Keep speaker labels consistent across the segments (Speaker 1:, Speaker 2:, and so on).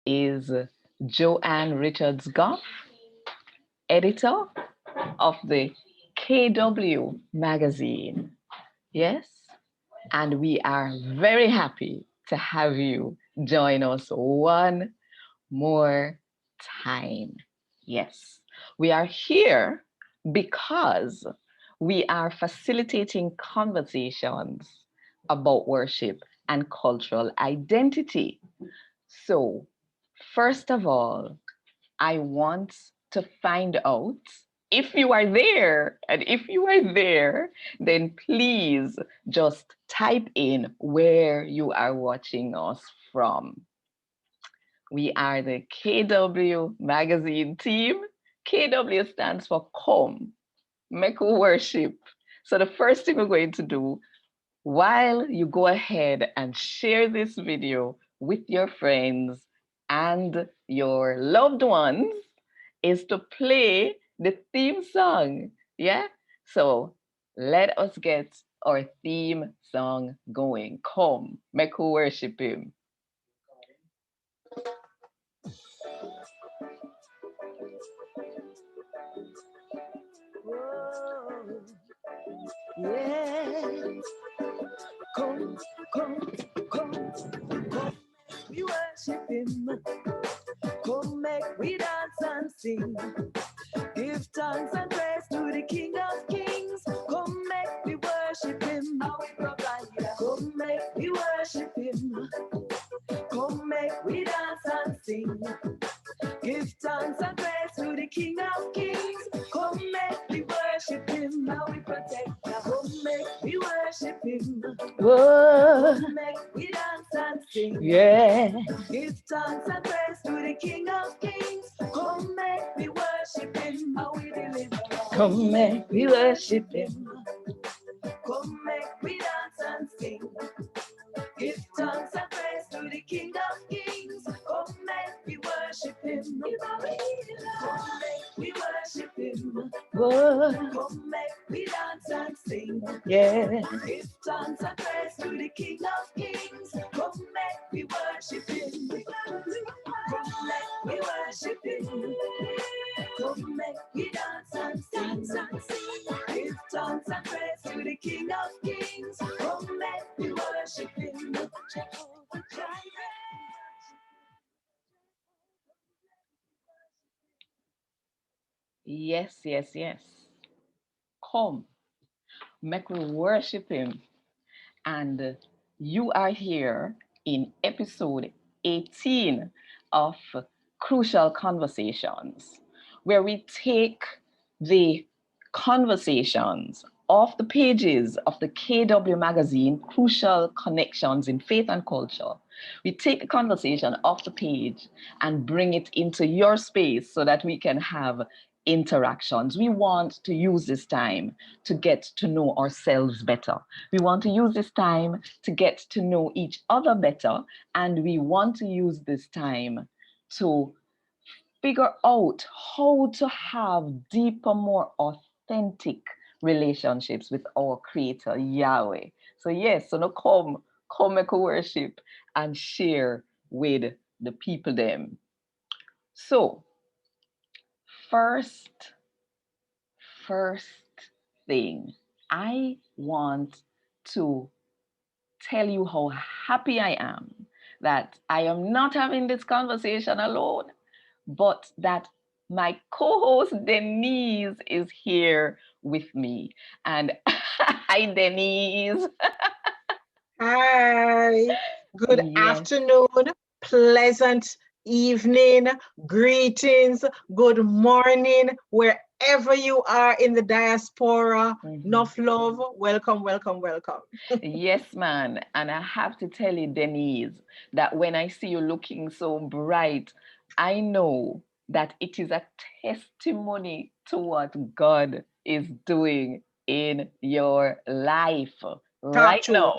Speaker 1: is Joanne Richards Goff, editor of the KW magazine. Yes, and we are very happy to have you join us one more time. Yes, we are here because we are facilitating conversations about worship and cultural identity. So, first of all, I want to find out if you are there. And if you are there, then please just type in where you are watching us from. We are the KW magazine team. KW stands for Come, Make Worship. So the first thing we're going to do while you go ahead and share this video with your friends and your loved ones is to play the theme song. Yeah? So let us get our theme song going. Come, make we worship him. Whoa, yeah. Come, come, come, come, we worship him. Come, make we dance and sing. Give thanks and praise to the King of Kings. Come, make we worship him. Come, make we worship him. Come, make we dance and sing. Give thanks and praise to the King of Kings. Come, make we worship him. Now we protect. Come, make we worship him. Whoa. Come, make we dance and sing. Yeah. Give thanks and praise to the King of Kings. Come, make we worship him. Now we deliver. Come, make we worship him. Come, make we dance and sing. Give thanks and praise to the King of Kings. Come, make we worship him. Come, make we worship him. Whoa. Come, make we dance and sing. Yeah. Give thanks and praise to the King of Kings. Come, make we worship him. Come, make we worship him. Come, make we dance and sing. Give thanks and praise to the King of Kings. Come, make we worship him. Yes, yes, yes. Come, make we worship him. And you are here in episode 18 of CREWShall Conversations, where we take the conversations off the pages of the KW magazine, CREWShall Connections in Faith and Culture. We take the conversation off the page and bring it into your space so that we can have interactions. We want to use this time to get to know ourselves better. We want to use this time to get to know each other better. And we want to use this time to figure out how to have deeper, more authentic relationships with our Creator, Yahweh. So yes, so now come make a worship and share with the people them. So first thing, I want to tell you how happy I am that I am not having this conversation alone, but that my co-host Denise is here with me. And hi, Denise.
Speaker 2: Hi, good
Speaker 1: Yes.
Speaker 2: afternoon, pleasant evening, greetings, good morning, wherever you are in the diaspora. Enough love, welcome, welcome, welcome.
Speaker 1: Yes, man. And I have to tell you, Denise, that when I see you looking so bright, I know that it is a testimony to what God is doing in your life
Speaker 2: Talk
Speaker 1: right
Speaker 2: to it,
Speaker 1: now.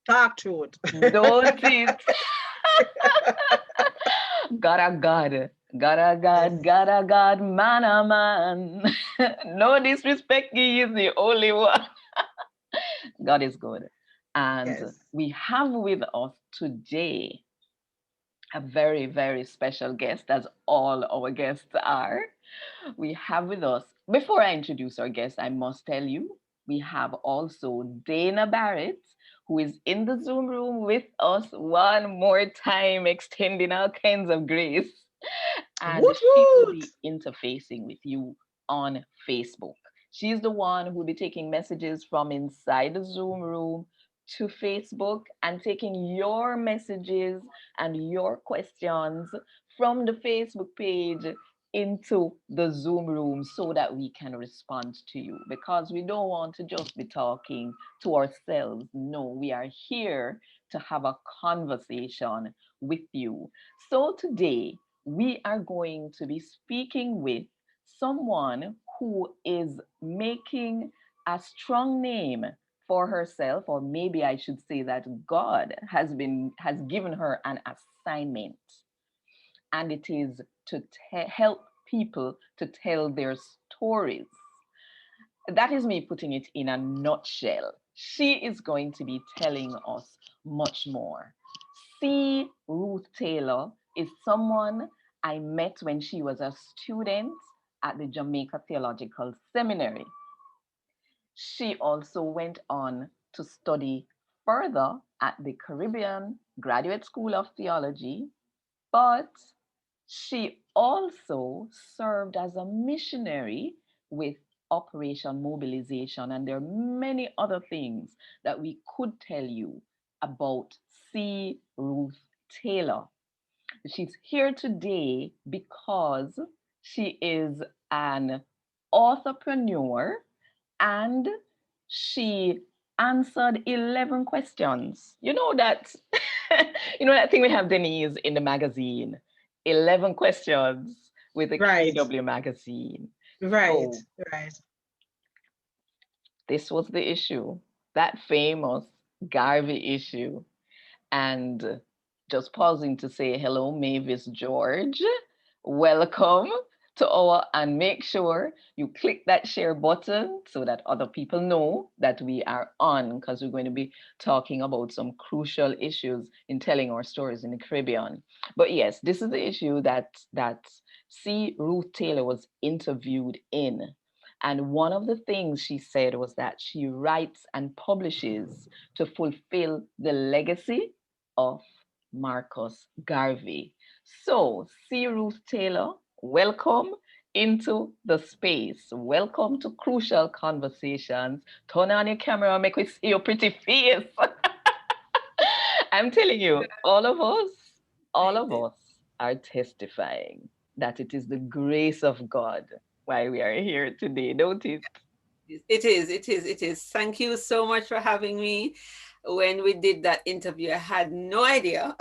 Speaker 2: talk to it.
Speaker 1: Don't it? Gotta God, gotta
Speaker 2: Yes,
Speaker 1: God, gotta God, man, a man. No disrespect, he is the only one. God is good. And
Speaker 2: yes.
Speaker 1: we have with us today
Speaker 3: a very, very special guest, as all our guests are. We have with us, before I introduce our guest, I must tell you, we have also Dana Barrett, who is in the Zoom room with us one more time, extending all kinds of grace. And
Speaker 2: Woot
Speaker 3: she will
Speaker 2: woot.
Speaker 3: be interfacing with you on Facebook. She's the one who will be taking messages from inside the Zoom room to Facebook and taking your messages and your questions from the Facebook page into the Zoom room so that we can respond to you, because we don't want to just be talking to ourselves. No, we are here to have a conversation with you. So today, we are going to be speaking with someone who is making a strong name for herself, or maybe I should say that God has given her an assignment, and it is to help people to tell their stories. That is me putting it in a nutshell. She is going to be telling us much more. Ruth Taylor is someone I met when she was a student at the Jamaica Theological Seminary. She also went on to study further at the Caribbean Graduate School of Theology, but she also served as a missionary with Operation Mobilization, and there are many other things that we could tell you about Ruth Taylor. She's here today because she is an authorpreneur, and she answered 11 questions. You know that you know that thing we have, Denise, in the magazine, 11 questions with the
Speaker 2: Right,
Speaker 3: KW magazine.
Speaker 2: right,
Speaker 3: So
Speaker 2: right.
Speaker 3: this was the issue, that famous Garvey issue. And just pausing to say hello, Mavis George. Welcome to our, and make sure you click that share button so that other people know that we are on, because we're going to be talking about some crucial issues in telling our stories in the Caribbean. But yes, this is the issue that Ruth Taylor was interviewed in. And one of the things she said was that she writes and publishes to fulfill the legacy of Marcus Garvey. So, Ruth Taylor, welcome into the space. Welcome to Crucial Conversations. Turn on your camera, make we see your pretty face. I'm telling you, all
Speaker 4: Thank
Speaker 3: of
Speaker 4: you.
Speaker 3: us are testifying that it is the grace of God why we are here today, don't it?
Speaker 4: It is, it is, it is. Thank you so much for having me. When we did that interview, I had no idea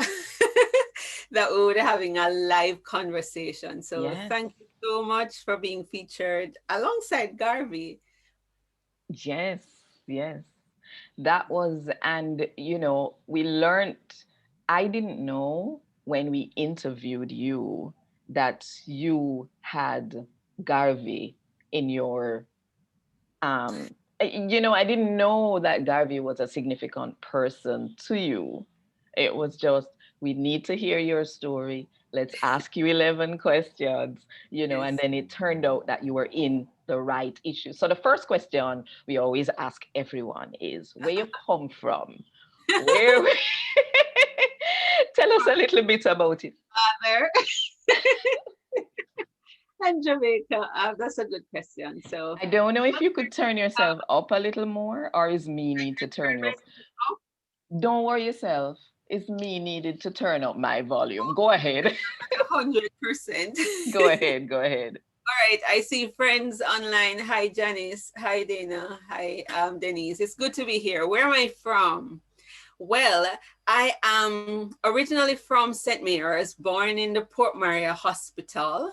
Speaker 4: that we were having a live conversation. So
Speaker 3: Yes.
Speaker 4: thank you so much for being featured alongside Garvey.
Speaker 3: Yes, yes. That was, and we learned, I didn't know when we interviewed you that you had Garvey in your, I didn't know that Garvey was a significant person to you. It was just, we need to hear your story. Let's ask you 11 questions, and
Speaker 4: Yes.
Speaker 3: then it turned out that you were in the right issue. So the first question we always ask everyone is where you come from. Where Tell us a little bit about it.
Speaker 4: Father and Jamaica. That's a good question. So,
Speaker 3: I don't know if you could turn yourself up a little more, or is me need to turn you up. Don't worry yourself. It's me needed to turn up my volume. Go ahead.
Speaker 4: 100%.
Speaker 3: Go ahead. Go ahead.
Speaker 4: All right, I see friends online. Hi, Janice. Hi, Dana. Hi, Denise. It's good to be here. Where am I from? Well, I am originally from St. Mary's, born in the Port Maria Hospital.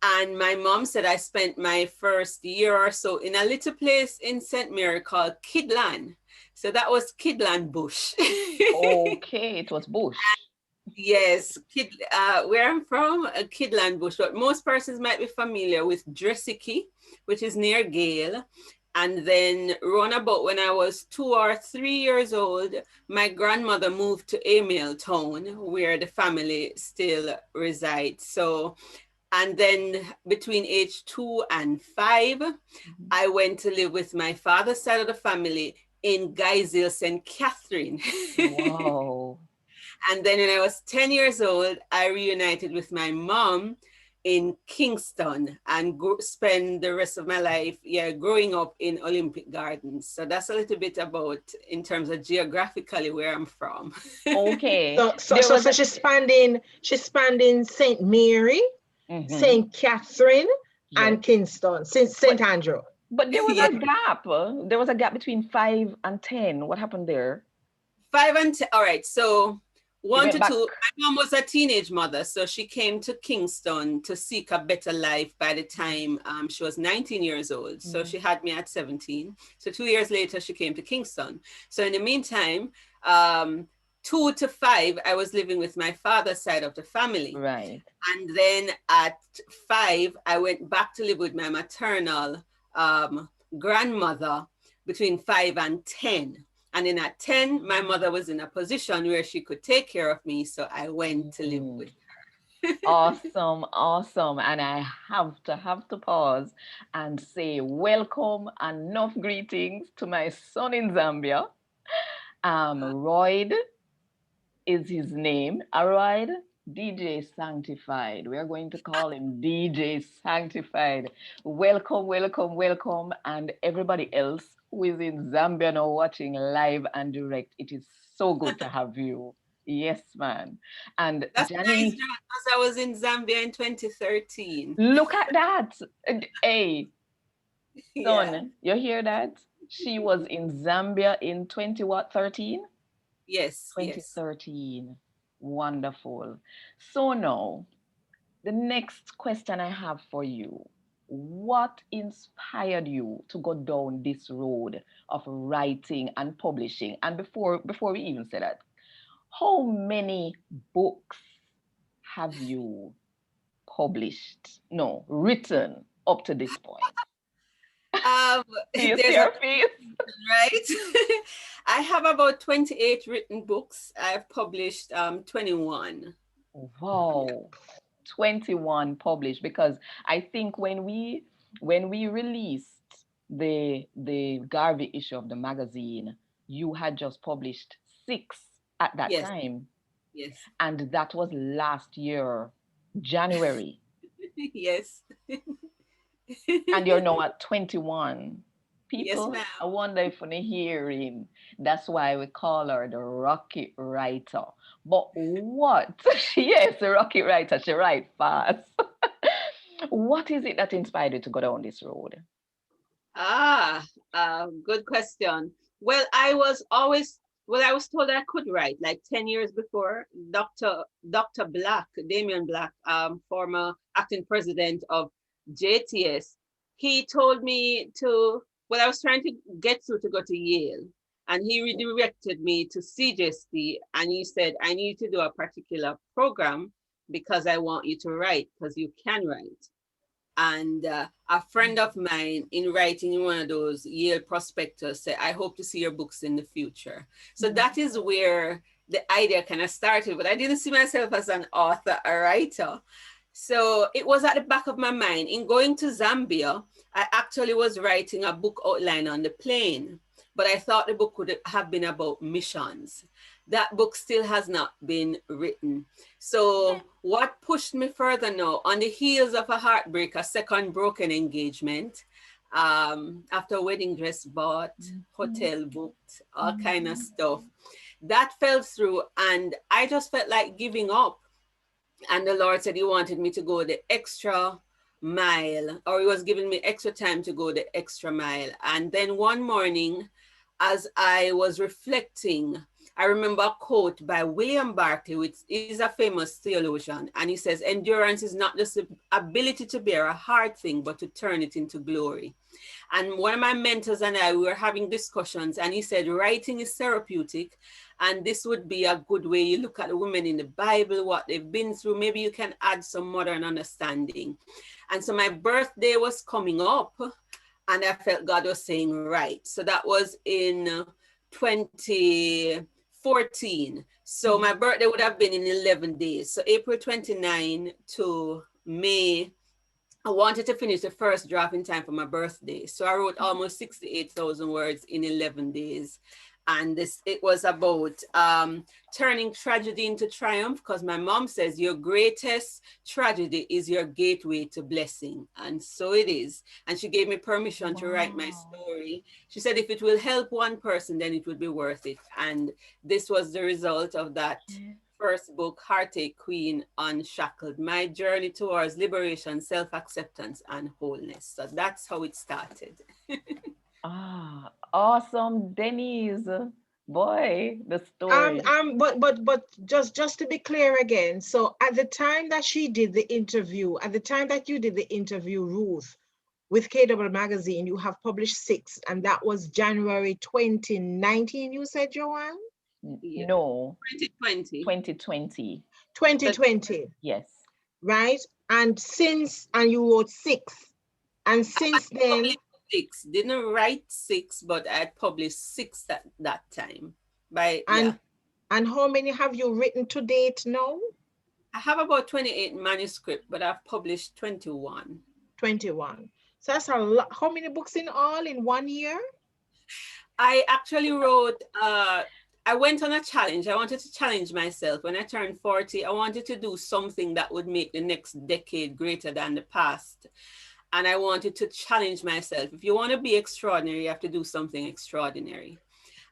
Speaker 4: And my mom said I spent my first year or so in a little place in St. Mary called Kidland. So that was Kidland Bush.
Speaker 3: Okay, it was Bush.
Speaker 4: Yes, where I'm from, Kidland Bush, but most persons might be familiar with Dressiki, which is near Gale, And then round about when I was 2 or 3 years old, my grandmother moved to Emil Town, where the family still resides. So, and then between age 2 and 5, I went to live with my father's side of the family in Guyville, St. Catherine.
Speaker 3: Wow.
Speaker 4: And then when I was 10 years old, I reunited with my mom in Kingston and spend the rest of my life, growing up in Olympic Gardens. So that's a little bit about, in terms of geographically, where I'm from.
Speaker 3: Okay.
Speaker 2: So she's spanning St. Mary, St. Catherine, and Kingston, St. Andrew.
Speaker 3: But there was a gap. There was a gap between 5 and 10. What happened there?
Speaker 4: 5 and 10. All right. So 1 to 2, my mom was a teenage mother, so she came to Kingston to seek a better life by the time she was 19 years old. So she had me at 17. So 2 years later, she came to Kingston. So in the meantime, 2 to 5, I was living with my father's side of the family.
Speaker 3: Right.
Speaker 4: And then at 5, I went back to live with my maternal grandmother between 5 and 10. And then at 10, my mother was in a position where she could take care of me. So I went to live with her.
Speaker 3: Awesome, awesome. And I have to pause and say welcome and enough greetings to my son in Zambia. Royd is his name. Royd, DJ Sanctified. We are going to call him DJ Sanctified. Welcome, welcome, welcome. And everybody else who is in Zambia now watching live and direct. It is so good to have you. Yes, man. And
Speaker 4: that's
Speaker 3: Janice,
Speaker 4: nice, because I was in Zambia in 2013.
Speaker 3: Look at that. Hey, son, you hear that? She was in Zambia in 13?
Speaker 4: Yes.
Speaker 3: 2013. Yes. Wonderful. So now, the next question I have for you. What inspired you to go down this road of writing and publishing? And before we even say that, how many books have you written up to this point?
Speaker 4: There's
Speaker 3: your face.
Speaker 4: Right? I have about 28 written books. I've published 21.
Speaker 3: Wow. 21 published, because I think when we released the Garvey issue of the magazine, you had just published 6 at that time.
Speaker 4: Yes.
Speaker 3: And that was last year, January.
Speaker 4: Yes.
Speaker 3: And you're now at 21. People,
Speaker 4: yes,
Speaker 3: I wonder if you're hearing. That's why we call her the Rocket Writer. But what? Yes, the Rocket Writer. She writes fast. What is it that inspired you to go down this road?
Speaker 4: Good question. Well, I was told I could write like 10 years before. Dr. Black, Damian Black, former acting president of JTS, he told me I was trying to get through to go to Yale, and he redirected me to CJST, and he said, I need to do a particular program because I want you to write, because you can write. And a friend of mine, in writing in one of those Yale prospectus, said, I hope to see your books in the future. So that is where the idea kind of started, but I didn't see myself as an author, a writer. So it was at the back of my mind. In going to Zambia, I actually was writing a book outline on the plane, but I thought the book would have been about missions. That book still has not been written. So what pushed me further now, on the heels of a heartbreak, a second broken engagement, after a wedding dress bought, hotel booked, all kind of stuff, that fell through, and I just felt like giving up. And the Lord said he wanted me to go the extra mile, or he was giving me extra time to go the extra mile. And then one morning, as I was reflecting, I remember a quote by William Barclay, which is a famous theologian. And he says, endurance is not just the ability to bear a hard thing, but to turn it into glory. And one of my mentors and I, we were having discussions, and he said, writing is therapeutic. And this would be a good way. You look at the women in the Bible, what they've been through, maybe you can add some modern understanding. And so my birthday was coming up, And I felt God was saying, right. So that was in 2014. So my birthday would have been in 11 days. So April 29 to May, I wanted to finish the first draft in time for my birthday. So I wrote almost 68,000 words in 11 days. And it was about turning tragedy into triumph, because my mom says your greatest tragedy is your gateway to blessing. And so it is. And she gave me permission to write my story. She said, if it will help one person, then it would be worth it. And this was the result of that first book, Heartache Queen Unshackled, my journey towards liberation, self-acceptance, and wholeness. So that's how it started.
Speaker 3: Awesome, Denise. Boy, the story.
Speaker 2: But just to be clear again, so at the time that she did the interview, at the time that you did the interview, Ruth, with KW Magazine, you have published 6, and that was January 2019, you said, Joanne?
Speaker 3: No.
Speaker 4: 2020.
Speaker 3: 2020.
Speaker 2: 2020.
Speaker 3: Yes.
Speaker 2: Right? And you wrote 6. And since then...
Speaker 4: 6. Didn't write 6, but I published 6 at that time.
Speaker 2: And how many have you written to date now?
Speaker 4: I have about 28 manuscripts, but I've published 21.
Speaker 2: 21. So that's a lot. How many books in all in 1 year?
Speaker 4: I actually wrote, I went on a challenge. I wanted to challenge myself. When I turned 40, I wanted to do something that would make the next decade greater than the past. And I wanted to challenge myself. If you want to be extraordinary, you have to do something extraordinary.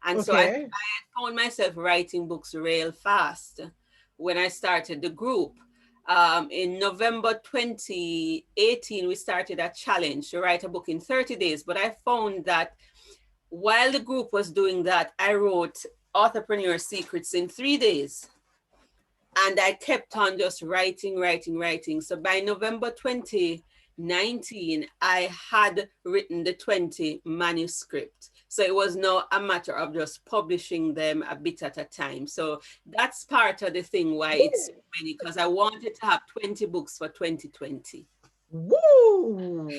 Speaker 4: And so I found myself writing books real fast when I started the group. In November 2018, we started a challenge to write a book in 30 days. But I found that while the group was doing that, I wrote Authorpreneur Secrets in 3 days. And I kept on just writing. So by November 2019, I had written the 20 manuscripts. So it was now a matter of just publishing them a bit at a time. So that's part of the thing why it's so many, because I wanted to have 20 books for 2020.
Speaker 2: Woo!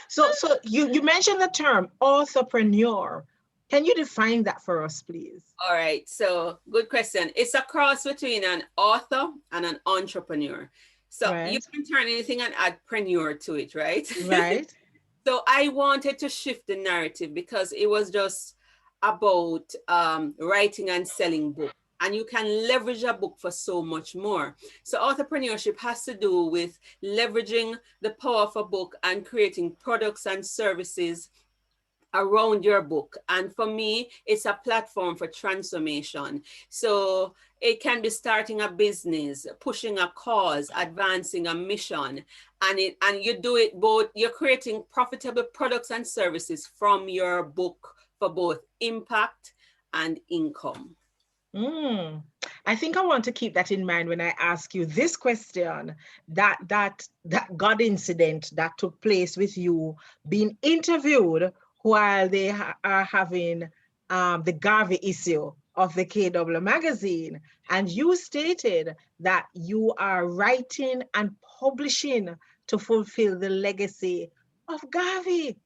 Speaker 2: So you mentioned the term authorpreneur. Can you define that for us, please?
Speaker 4: All right. So good question. It's a cross between an author and an entrepreneur. So you can turn anything and add preneur to it, right?
Speaker 2: Right.
Speaker 4: So I wanted to shift the narrative because it was just about writing and selling books. And you can leverage a book for so much more. So entrepreneurship has to do with leveraging the power of a book and creating products and services around your book. And for me, it's a platform for transformation. So it can be starting a business, pushing a cause, advancing a mission. And you do it both, you're creating profitable products and services from your book for both impact and income.
Speaker 2: I think I want to keep that in mind when I ask you this question, that God incident that took place with you being interviewed while they are having the Garvey issue of the KW magazine. And you stated that you are writing and publishing to fulfill the legacy of Garvey.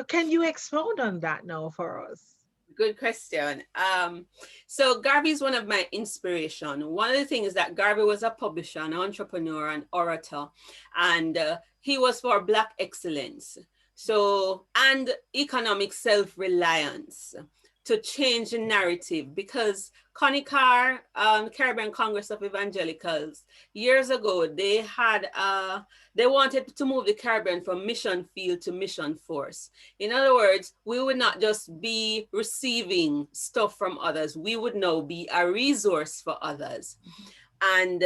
Speaker 2: Can you expound on that now for us?
Speaker 4: Good question. So Garvey is one of my inspiration. One of the things is that Garvey was a publisher, an entrepreneur, an orator, and he was for Black excellence. So, and economic self-reliance to change the narrative, because Connie Carr, Caribbean Congress of Evangelicals, years ago, they wanted to move the Caribbean from mission field to mission force. In other words, we would not just be receiving stuff from others, we would now be a resource for others. And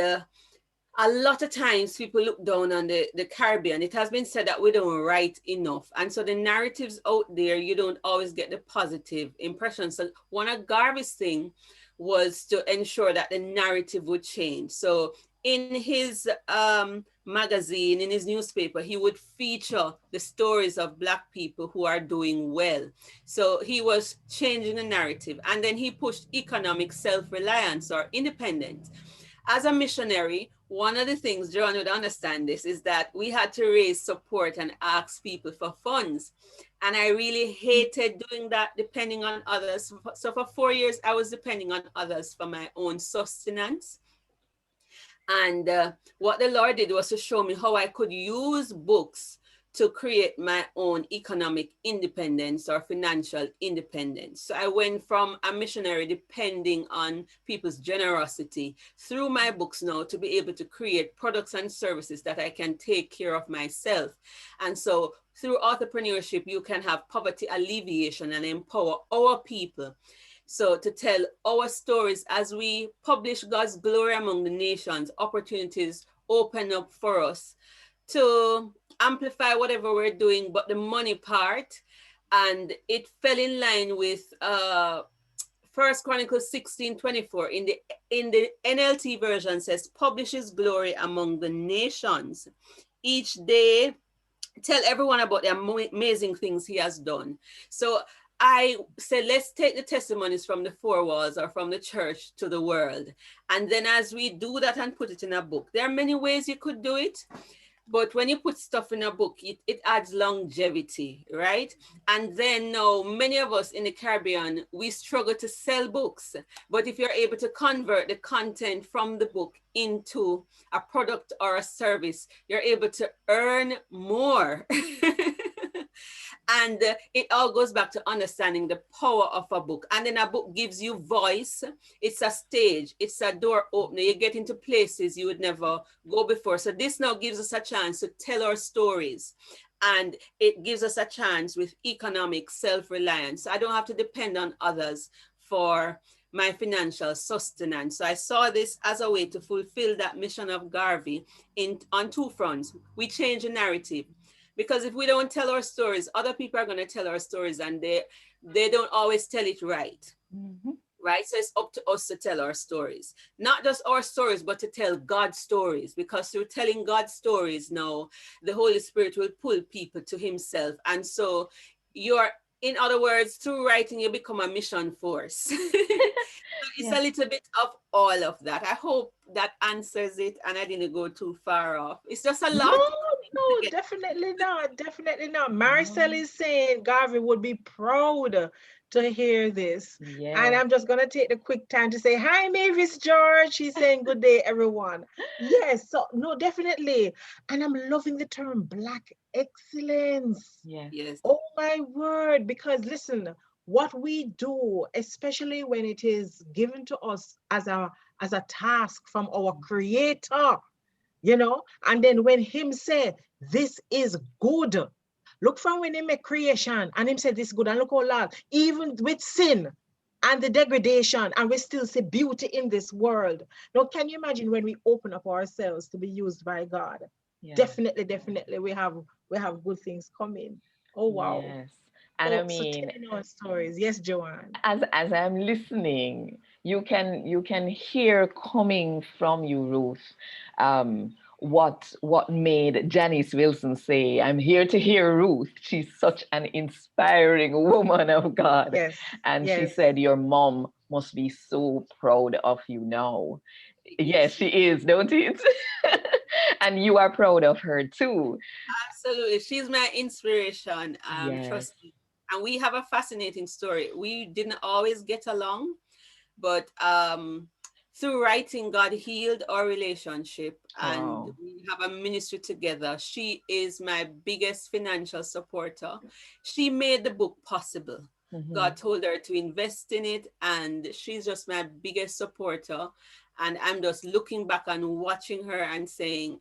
Speaker 4: a lot of times people look down on the Caribbean. It has been said that we don't write enough. And so the narratives out there, you don't always get the positive impression. So one of Garvey's thing was to ensure that the narrative would change. So in his magazine, in his newspaper, he would feature the stories of Black people who are doing well. So he was changing the narrative. And then he pushed economic self-reliance or independence. As a missionary, one of the things, Joan would understand this, is that we had to raise support and ask people for funds. And I really hated doing that, depending on others. So for 4 years, I was depending on others for my own sustenance. And what the Lord did was to show me how I could use books to create my own economic independence or financial independence. So I went from a missionary depending on people's generosity through my books now to be able to create products and services that I can take care of myself. And so through entrepreneurship, you can have poverty alleviation and empower our people. So to tell our stories as we publish God's glory among the nations, opportunities open up for us to amplify whatever we're doing, but the money part. And it fell in line with First Chronicles 16:24 in the NLT version says, publish his glory among the nations. Each day, tell everyone about the amazing things he has done. So I said, let's take the testimonies from the four walls or from the church to the world. And then as we do that and put it in a book, there are many ways you could do it. But when you put stuff in a book, it adds longevity, right? And then now, many of us in the Caribbean, we struggle to sell books. But if you're able to convert the content from the book into a product or a service, you're able to earn more. And it all goes back to understanding the power of a book. And then a book gives you voice. It's a stage. It's a door opener. You get into places you would never go before. So this now gives us a chance to tell our stories. And it gives us a chance with economic self-reliance. I don't have to depend on others for my financial sustenance. So I saw this as a way to fulfill that mission of Garvey on two fronts. We change the narrative. Because if we don't tell our stories, other people are going to tell our stories, and they don't always tell it right.
Speaker 3: Mm-hmm.
Speaker 4: Right? So it's up to us to tell our stories. Not just our stories, but to tell God's stories. Because through telling God's stories now, the Holy Spirit will pull people to himself. And so in other words, through writing, you become a mission force. It's a little bit of all of that. I hope that answers it and I didn't go too far off. It's just a lot.
Speaker 2: No, definitely not. Definitely not. Marcel is saying Garvey would be proud to hear this.
Speaker 3: Yes.
Speaker 2: And I'm just going to take the quick time to say, hi, Mavis George. She's saying good day, everyone. Yes, so no, definitely. And I'm loving the term Black excellence.
Speaker 3: Yes.
Speaker 2: Oh, my word. Because listen, what we do, especially when it is given to us as a task from our Creator, you know, and then when him say, this is good. Look from when he make creation and him said this is good, and look how long, even with sin and the degradation, and we still see beauty in this world. Now, can you imagine when we open up ourselves to be used by God? Yeah. Definitely we have good things coming. Oh, wow.
Speaker 3: Yes. And I mean,
Speaker 2: so telling our stories. Yes, Joanne.
Speaker 3: As I'm listening, you can hear coming from you, Ruth, what made Janice Wilson say, "I'm here to hear Ruth." She's such an inspiring woman of God.
Speaker 2: Yes.
Speaker 3: And
Speaker 2: yes.
Speaker 3: She said, "Your mom must be so proud of you now." Yes, she is, don't it? And you are proud of her too.
Speaker 4: Absolutely. She's my inspiration.
Speaker 3: Yes.
Speaker 4: Trust me. And we have a fascinating story. We didn't always get along, but through writing, God healed our relationship, and we have a ministry together. She is my biggest financial supporter. She made the book possible. Mm-hmm. God told her to invest in it, and she's just my biggest supporter. And I'm just looking back and watching her and saying,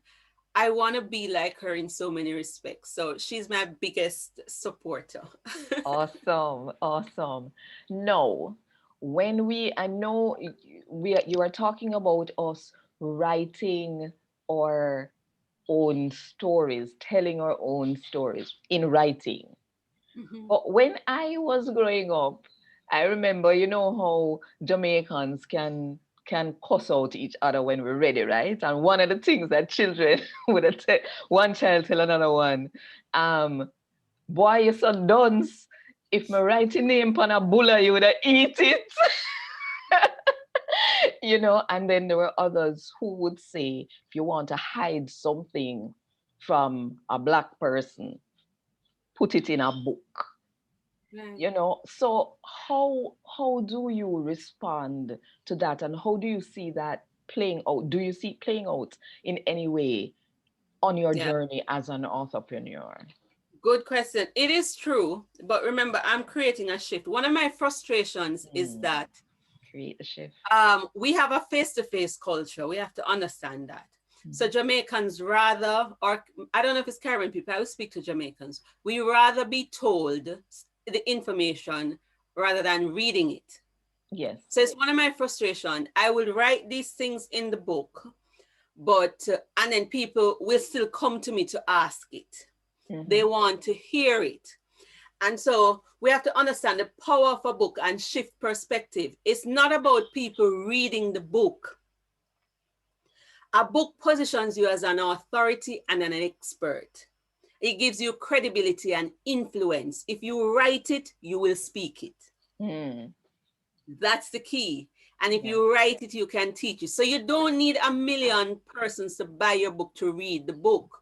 Speaker 4: I want to be like her in so many respects. So she's my biggest supporter.
Speaker 3: Awesome. No, I know you are talking about us writing our own stories, telling our own stories in writing. Mm-hmm. But when I was growing up, I remember, you know how Jamaicans can cuss out each other when we're ready, right? And one of the things that children would one child tell another one, boy, you're so dunce. If my writing name on a bulla, you would have eat it. You know, and then there were others who would say, if you want to hide something from a Black person, put it in a book.
Speaker 4: Right.
Speaker 3: You know, so how do you respond to that, and how do you see that playing out? Do you see it playing out in any way on your
Speaker 4: Yeah.
Speaker 3: journey as an entrepreneur?
Speaker 4: Good question. It is true, but remember, I'm creating a shift. One of my frustrations is that
Speaker 3: Create the shift.
Speaker 4: we have a face-to-face culture. We have to understand that. So Jamaicans rather, or I don't know if it's Caribbean people, I will speak to Jamaicans. We rather be told the information rather than reading it.
Speaker 3: Yes.
Speaker 4: So it's one of my frustrations. I will write these things in the book, but, and then people will still come to me to ask it. They want to hear it. And so we have to understand the power of a book and shift perspective. It's not about people reading the book. A book positions you as an authority and an expert. It gives you credibility and influence. If you write it, you will speak it. That's the key. And if you write it, you can teach it. So you don't need 1 million persons to buy your book to read the book.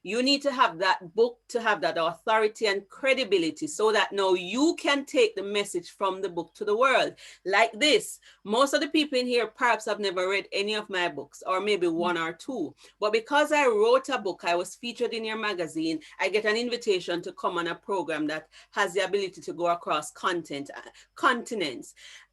Speaker 4: You need to have that book to have that authority and credibility so that now you can take the message from the book to the world. Like this, most of the people in here perhaps have never read any of my books, or maybe one or two. But because I wrote a book, I was featured in your magazine, I get an invitation to come on a program that has the ability to go across continents.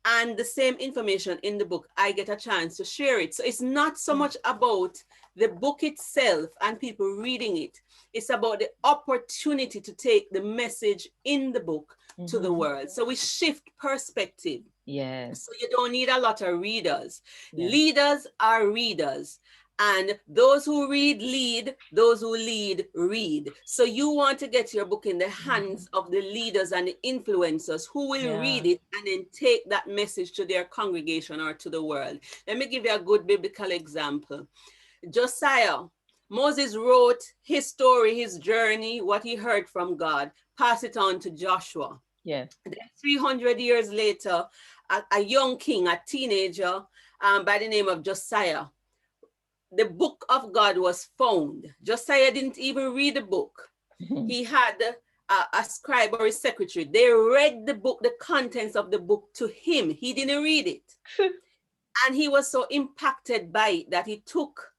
Speaker 4: And the same information in the book, I get a chance to share it. So it's not so much about the book itself and people reading it. It's about the opportunity to take the message in the book to the world. So we shift perspective.
Speaker 3: Yes.
Speaker 4: So you don't need a lot of readers. Leaders are readers. And those who read, lead. Those who lead, read. So you want to get your book in the hands of the leaders and the influencers who will read it and then take that message to their congregation or to the world. Let me give you a good biblical example. Josiah, Moses wrote his story, his journey, what he heard from God, pass it on to Joshua.
Speaker 3: Yes.
Speaker 4: Then 300 years later, a young king, a teenager by the name of Josiah, the book of God was found. Josiah didn't even read the book. He had a scribe or a secretary. They read the book, the contents of the book to him. He didn't read it. And he was so impacted by it that he took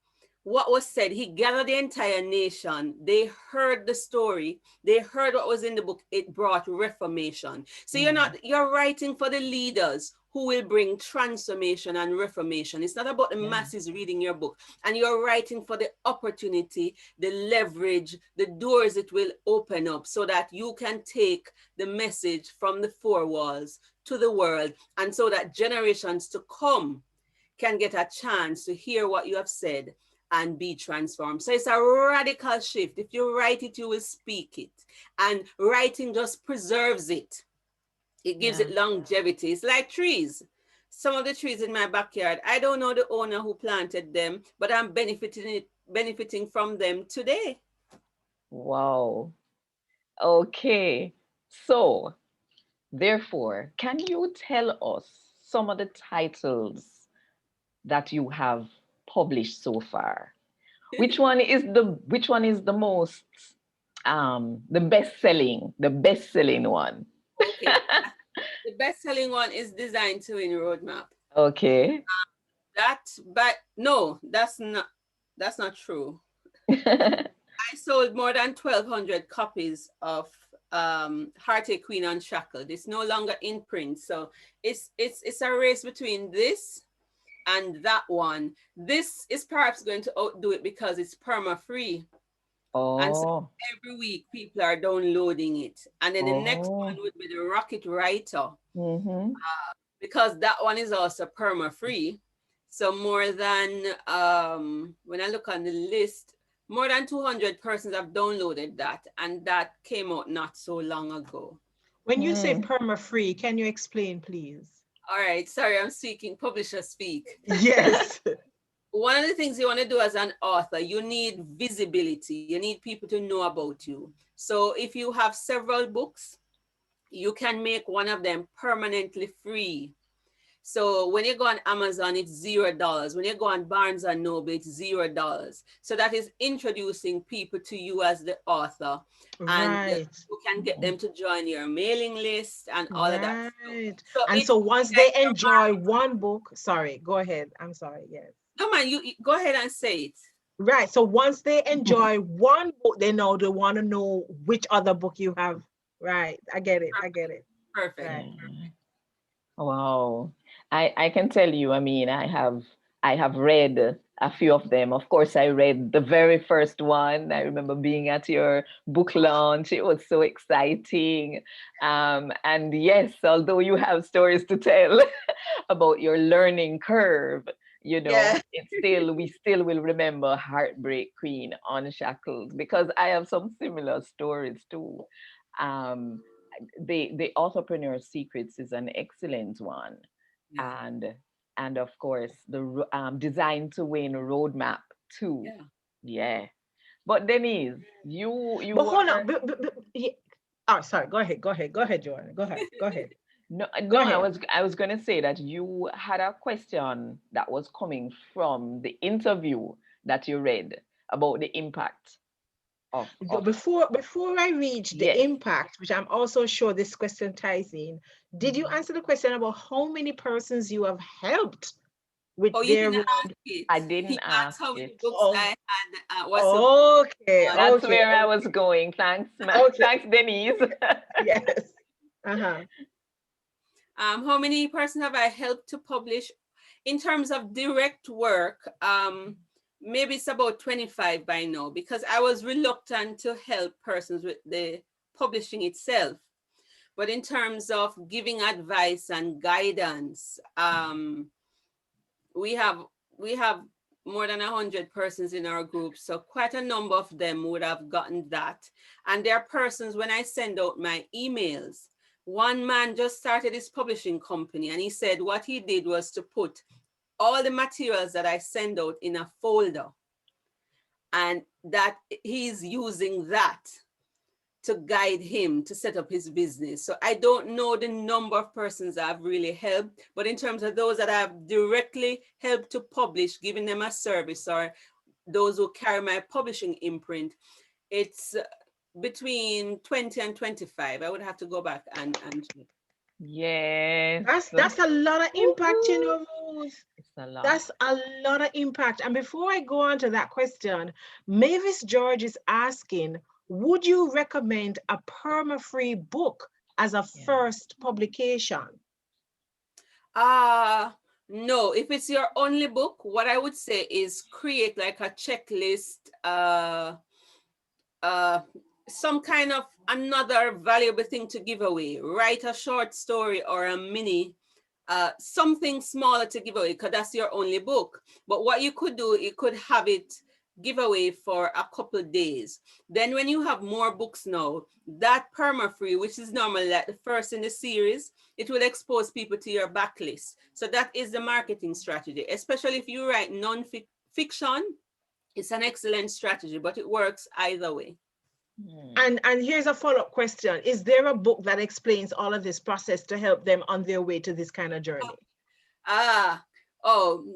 Speaker 4: what was said. He gathered the entire nation. They heard the story. They heard what was in the book. It brought reformation. So you're writing for the leaders who will bring transformation and reformation. It's not about the masses reading your book. And you're writing for the opportunity, the leverage, the doors it will open up so that you can take the message from the four walls to the world, and so that generations to come can get a chance to hear what you have said and be transformed. So it's a radical shift. If you write it, you will speak it. And writing just preserves it. It gives it longevity. It's like trees. Some of the trees in my backyard, I don't know the owner who planted them, but I'm benefiting from them today.
Speaker 3: Wow. Okay. So, therefore, can you tell us some of the titles that you have published so far? Which one is the most the best-selling one?
Speaker 4: Okay. The best-selling one is Design to Win Roadmap.
Speaker 3: Okay.
Speaker 4: No, that's not true. I sold more than 1,200 copies of Heartache Queen Unshackled. It's no longer in print. So it's a race between this and that one. This is perhaps going to outdo it because it's perma-free.
Speaker 3: Oh.
Speaker 4: And so every week people are downloading it. And then the next one would be the Rocket Writer. Because that one is also perma-free. So more than, when I look on the list, more than 200 persons have downloaded that. And that came out not so long ago.
Speaker 2: When you say perma-free, can you explain, please?
Speaker 4: All right. Sorry, I'm speaking publisher speak.
Speaker 2: Yes.
Speaker 4: One of the things you want to do as an author, you need visibility. You need people to know about you. So if you have several books, you can make one of them permanently free. So when you go on Amazon, it's $0. When you go on Barnes and Noble, it's $0. So that is introducing people to you as the author, and
Speaker 2: Right.
Speaker 4: you can get them to join your mailing list and all of that
Speaker 2: Right.
Speaker 4: stuff. So
Speaker 2: And
Speaker 4: it's
Speaker 2: so once
Speaker 4: like
Speaker 2: they enjoy one book, sorry, go ahead. I'm sorry. Yes.
Speaker 4: no man, you go ahead and say it.
Speaker 2: Right. So once they enjoy one book, they know they want to know which other book you have. Right. I get it. I get it.
Speaker 4: Perfect.
Speaker 2: Right.
Speaker 3: Wow. I can tell you, I mean, I have read a few of them. Of course, I read the very first one. I remember being at your book launch. It was so exciting. And yes, although you have stories to tell about your learning curve, you know,
Speaker 4: Yeah.
Speaker 3: we still will remember Heartbreak Queen, Unshackled, because I have some similar stories too. Um, the Authorpreneur Secrets is an excellent one.
Speaker 4: Yeah.
Speaker 3: And of course the Design to Win roadmap too.
Speaker 4: Yeah.
Speaker 3: Yeah. But Denise, you
Speaker 2: But hold on.
Speaker 3: were
Speaker 2: Yeah. Oh, sorry. Go ahead. Go ahead. Go ahead, Joanna. Go ahead. Go ahead.
Speaker 3: no,
Speaker 2: Go
Speaker 3: no,
Speaker 2: ahead.
Speaker 3: I was gonna say that you had a question that was coming from the interview that you read about the impact of
Speaker 2: Before I reach the
Speaker 3: yes.
Speaker 2: impact, which I'm also sure this question ties in, did you answer the question about how many persons you have helped with
Speaker 4: Oh, you
Speaker 2: their
Speaker 4: didn't
Speaker 2: road?
Speaker 4: ask it.
Speaker 3: I
Speaker 4: He
Speaker 3: didn't
Speaker 4: asked
Speaker 3: ask
Speaker 4: how many
Speaker 3: it.
Speaker 4: books
Speaker 2: Oh,
Speaker 4: I had. What's the
Speaker 2: okay,
Speaker 4: one?
Speaker 3: That's
Speaker 2: okay,
Speaker 3: where I was going. Thanks,
Speaker 2: okay.
Speaker 3: thanks, Denise.
Speaker 2: Yes. Uh-huh.
Speaker 4: How many persons have I helped to publish? In terms of direct work, maybe it's about 25 by now, because I was reluctant to help persons with the publishing itself. But in terms of giving advice and guidance, we have more than 100 persons in our group, so quite a number of them would have gotten that. And there are persons, when I send out my emails, one man just started his publishing company, and he said what he did was to put all the materials that I send out in a folder, and that he's using that to guide him to set up his business. So I don't know the number of persons I've really helped, but in terms of those that I've directly helped to publish, giving them a service, or those who carry my publishing imprint, it's between 20 and 25. I would have to go back and check.
Speaker 3: Yes.
Speaker 2: That's a lot of impact, you know, Rose.
Speaker 3: It's a lot.
Speaker 2: That's a lot of impact. And before I go on to that question, Mavis George is asking, would you recommend a Perma-Free book as a first publication?
Speaker 4: No, if it's your only book, what I would say is create like a checklist, some kind of another valuable thing to give away. Write a short story or a mini, something smaller to give away, because that's your only book. But what you could do, you could have it give away for a couple of days. Then when you have more books now, that Perma-Free, which is normally like the first in the series, it will expose people to your backlist. So that is the marketing strategy, especially if you write non-fiction. It's an excellent strategy, but it works either way.
Speaker 2: And here's a follow-up question. Is there a book that explains all of this process to help them on their way to this kind of journey?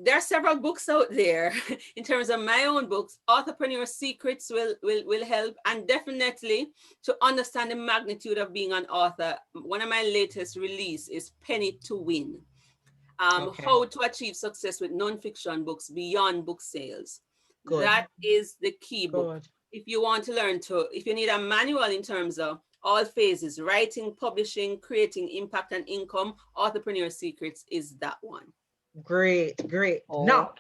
Speaker 4: There are several books out there. In terms of my own books, Authorpreneur Secrets will help, and definitely to understand the magnitude of being an author. One of my latest release is Penny to Win. How to achieve success with nonfiction books beyond book sales. Good. That is the key book. If you want to learn if you need a manual in terms of all phases, writing, publishing, creating impact and income, Authorpreneur Secrets is that one.
Speaker 2: Great.
Speaker 3: Okay.
Speaker 2: Now,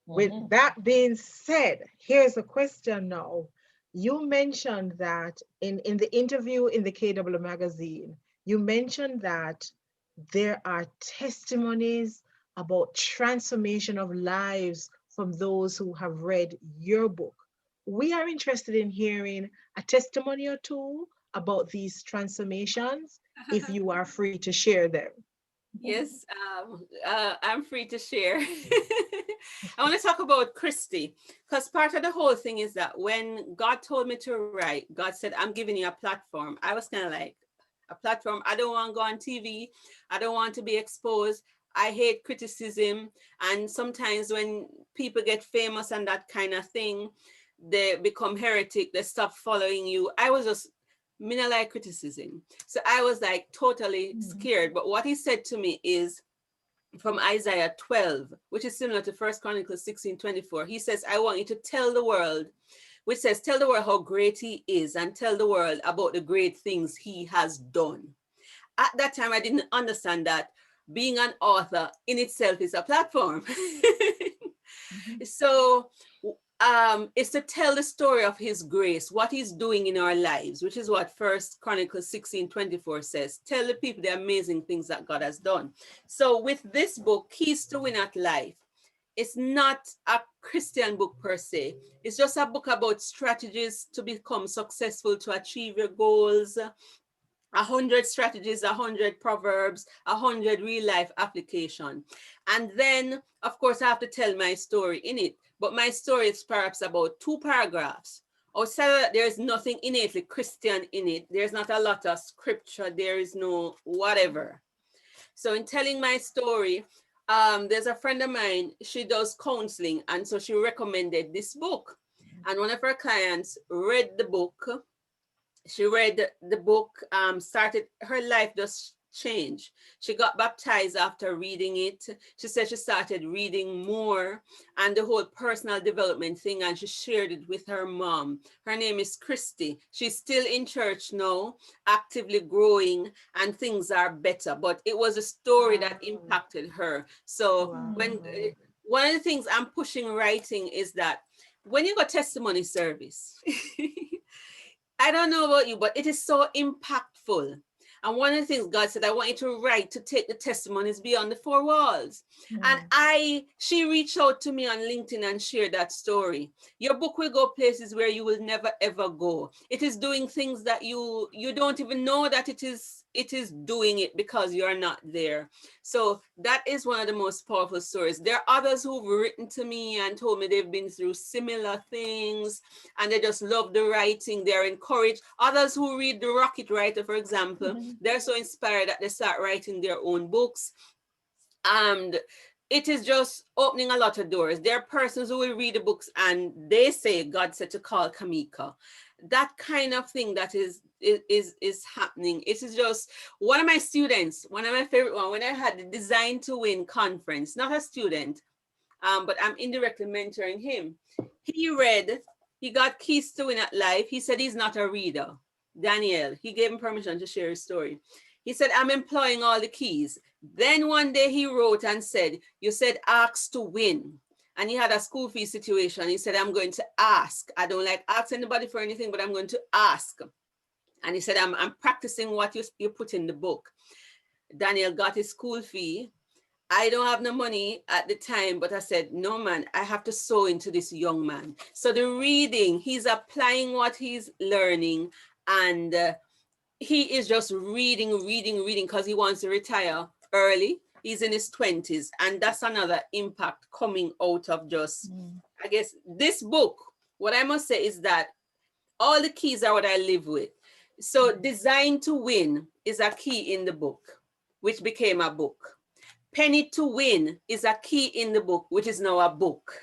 Speaker 2: with that being said, here's a question now. You mentioned that in the interview in the KW magazine, you mentioned that there are testimonies about transformation of lives from those who have read your book. We are interested in hearing a testimony or two about these transformations, if you are free to share them.
Speaker 4: Yes, I'm free to share. I want to talk about Christy, because part of the whole thing is that when God told me to write, God said, I'm giving you a platform. I was kind of like, a platform? I don't want to go on TV. I don't want to be exposed. I hate criticism. And sometimes when people get famous and that kind of thing, they become heretic, they stop following you. I was just, me not like criticism. So I was like totally scared. But what he said to me is from Isaiah 12, which is similar to 1 Chronicles 16:24. He says, I want you to tell the world, which says, tell the world how great he is and tell the world about the great things he has done. At that time, I didn't understand that being an author in itself is a platform. So it's to tell the story of his grace, what he's doing in our lives, which is what 1 Chronicles 16:24 says. Tell the people the amazing things that God has done. So with this book, Keys to Win at Life, it's not a Christian book per se. It's just a book about strategies to become successful, to achieve your goals. 100 strategies, 100 proverbs, 100 real life application. And then, of course, I have to tell my story in it. But my story is perhaps about 2 paragraphs. Outside of that, there's nothing innately Christian in it. There's not a lot of scripture. There is no whatever. So in telling my story, there's a friend of mine, she does counseling. And so she recommended this book. And one of her clients read the book. She read the book, started, her life just changed. She got baptized after reading it. She said she started reading more and the whole personal development thing, and she shared it with her mom. Her name is Christy. She's still in church now, actively growing, and things are better. But it was a story that impacted her. So when one of the things I'm pushing writing is that when you go testimony service, I don't know about you, but it is so impactful. And one of the things God said, I want you to write, to take the testimonies beyond the 4 walls. And she reached out to me on LinkedIn and shared that story. Your book will go places where you will never, ever go. It is doing things that you don't even know that it is doing it because you're not there. So that is one of the most powerful stories. There are others who've written to me and told me they've been through similar things and they just love the writing. They're encouraged. Others who read The Rocket Writer, for example, they're so inspired that they start writing their own books. And it is just opening a lot of doors. There are persons who will read the books and they say, God said to call Kamika. That kind of thing that is happening. It is just one of my students, one of my favorite one, when I had the Design to Win conference, not a student, but I'm indirectly mentoring him. He got Keys to Win at Life. He said he's not a reader. Daniel, he gave him permission to share his story. He said, I'm employing all the keys. Then one day he wrote and said, you said ask to win. And he had a school fee situation. He said, I'm going to ask. I don't like ask anybody for anything, but I'm going to ask. And he said, I'm practicing what you put in the book. Daniel got his school fee. I don't have no money at the time, but I said, no, man, I have to sow into this young man. So the reading, he's applying what he's learning, and he is just reading because he wants to retire early. He's in his 20s, and that's another impact coming out of just, I guess, this book. What I must say is that all the keys are what I live with. So Design to Win is a key in the book, which became a book. Penny to Win is a key in the book, which is now a book.